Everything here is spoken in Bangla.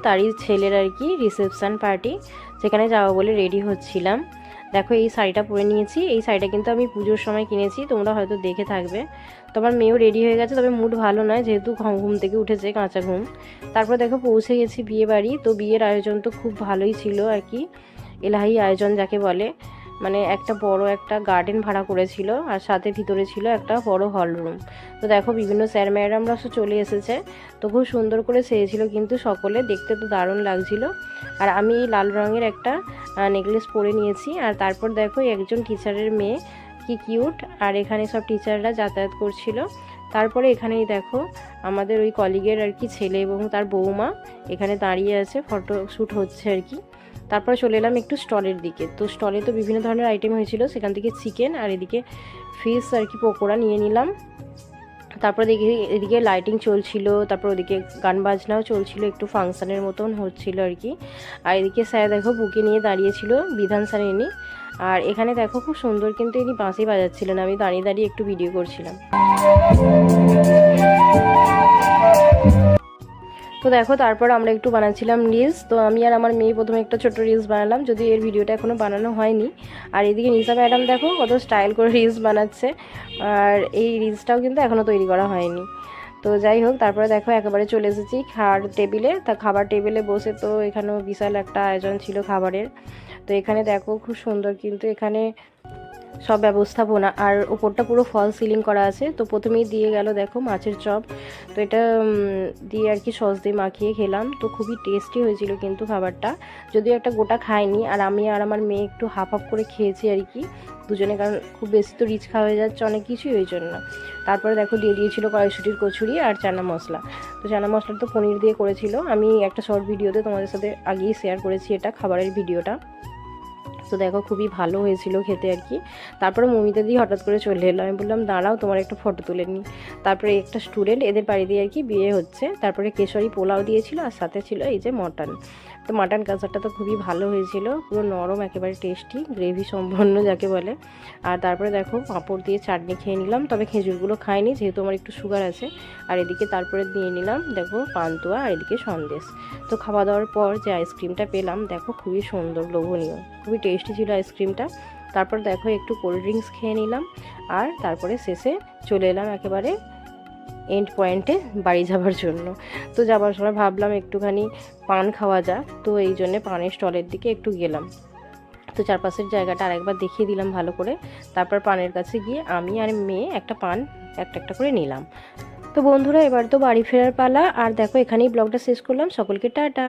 তারই ছেলের আর কি রিসেপশন পার্টি, সেখানে যাওয়া বলে রেডি হচ্ছিলাম। দেখো এই শাড়িটা পরে নিয়েছি, এই শাড়িটা কিন্তু আমি পুজোর সময় কিনেছি, তোমরা হয়তো দেখে থাকবে। তোমার মেয়েও রেডি হয়ে গেছে, তবে মুড ভালো নয় যেহেতু ঘুম থেকে উঠেছে কাঁচা ঘুম। তারপর দেখো পৌঁছে গেছি বিয়ে বাড়ি। তো বিয়ের আয়োজন তো খুব ভালোই ছিল আর কি, এলাহি আয়োজন যাকে বলে। মানে একটা বড় একটা গার্ডেন ভাড়া করেছিল, আর সাথে ভিতরে ছিল একটা বড় হল রুম। তো দেখো বিভিন্ন স্যার ম্যাডামরা সব চলে এসেছে, তো খুব সুন্দর করে সেজেছিল কিন্তু সকলে, দেখতে তো দারুণ লাগছিল। আর আমি এই লাল রঙের একটা নেকলেস পরে নিয়েছি। আর তারপর দেখো একজন টিচারের মেয়ে, কি কিউট, আর এখানে সব টিচাররা যাতায়াত করছিল। তারপরে এখানেই দেখো আমাদের ওই কলিগের আর কি ছেলে এবং তার বৌমা এখানে দাঁড়িয়ে আছে, ফটো শ্যুট হচ্ছে আর কি। তারপরে চলে এলাম একটু স্টলের দিকে। তো স্টলে তো বিভিন্ন ধরনের আইটেম হয়েছিল, সেখান থেকে চিকেন আর এদিকে ফিশ আর কি পকোড়া নিয়ে নিলাম। তারপরে দেখি এদিকে লাইটিং চলছিল, তারপর ওদিকে গান বাজনাও চলছিল, একটু ফাংশানের মতন হচ্ছিল আর কি। আর এদিকে স্যার দেখো বুকে নিয়ে দাঁড়িয়েছিল, বিধান স্যার ইনি। আর এখানে দেখো খুব সুন্দর কিন্তু ইনি বাঁশি বাজাচ্ছিলেন, আমি দাঁড়িয়ে দাঁড়িয়ে একটু ভিডিও করছিলাম। তো দেখো তারপর আমরা একটু বানাচ্ছিলাম রিলস। তো আমি আর আমার মেয়ে প্রথমে একটা ছোট্ট রিলস বানালাম, যদি এর ভিডিওটা এখনও বানানো হয়নি। আর এদিকে নিশা ম্যাডাম দেখো কত স্টাইল করে রিলস বানাচ্ছে, আর এই রিলসটাও কিন্তু এখনও তৈরি করা হয়নি। তো যাই হোক, তারপরে দেখো একেবারে চলে এসেছি খাওয়ার টেবিলে। তা খাবার টেবিলে বসে তো এখানেও বিশাল একটা আয়োজন ছিল খাবারের। তো এখানে দেখো খুব সুন্দর কিন্তু এখানে সব ব্যবস্থাপনা, আর উপরটা পুরো ফল সিলিং করা আছে। তো প্রথমেই দিয়ে গেল দেখো মাছের চপ। তো এটা দিয়ে আর কি সস দিয়ে মাখিয়ে খেলাম, তো খুবই টেস্টি হয়েছিল কিন্তু খাবারটা, যদিও একটা গোটা খাইনি। আর আমি আর আমার মেয়ে একটু হাফ হাফ করে খেয়েছি আর কি দুজনে, কারণ খুব বেশি তো রিচ খাওয়া হয়ে যাচ্ছে অনেক কিছুই ওই জন্য। তারপরে দেখো দিয়ে দিয়েছিল কড়াইশুটির কচুরি আর চানা মশলা। তো চানা মশলাটা তো পনির দিয়ে করেছিল, আমি একটা শর্ট ভিডিওতে তোমাদের সাথে আগেই শেয়ার করেছি এটা খাবারের ভিডিওটা। তো দেখো খুবই ভালো হয়েছিল খেতে আর কি। তারপরে মমিতা দিয়ে হঠাৎ করে চলে এলো, আমি বললাম দাঁড়াও তোমার একটা ফটো তুলে নিই। তারপরে একটা স্টুডেন্ট, এদের বাড়ি দিয়ে আর কি বিয়ে হচ্ছে। তারপরে কেশরি পোলাও দিয়েছিল, আর সাথে ছিল এই যে মটন। তো মাটন কাঁচাটা তো খুবই ভালো হয়েছিল, পুরো নরম, একেবারে টেস্টি, গ্রেভি সম্পন্ন যাকে বলে। আর তারপরে দেখো পাঁপড় দিয়ে চাটনি খেয়ে নিলাম, তবে খেজুরগুলো খাইনি যেহেতু আমার একটু সুগার আছে। আর এদিকে তারপরে দিয়ে নিলাম দেখো পান্তুয়া, আর এদিকে সন্দেশ। তো খাওয়া দাওয়ার পর যে আইসক্রিমটা পেলাম দেখো খুবই সুন্দর, লোভনীয়, খুবই টেস্টি ছিল আইসক্রিমটা। তারপর দেখো একটু কোল্ড ড্রিঙ্কস খেয়ে নিলাম, আর তারপরে শেষে চলে এলাম একেবারে এন্ড পয়েন্টে বাড়ি যাবার জন্য। তো যাবার সময় ভাবলাম একটুখানি পান খাওয়া যাক, তো এই জন্যে পানের স্টলের দিকে একটু গেলাম। তো চারপাশের জায়গাটা আরেকবার দেখিয়ে দিলাম ভালো করে। তারপর পানের কাছে গিয়ে আমি আর মেয়ে একটা পান একটা একটা করে নিলাম। তো বন্ধুরা এবার তো বাড়ি ফেরার পালা। আর দেখো এখানেই ব্লগটা শেষ করলাম, সকলকে টাটা।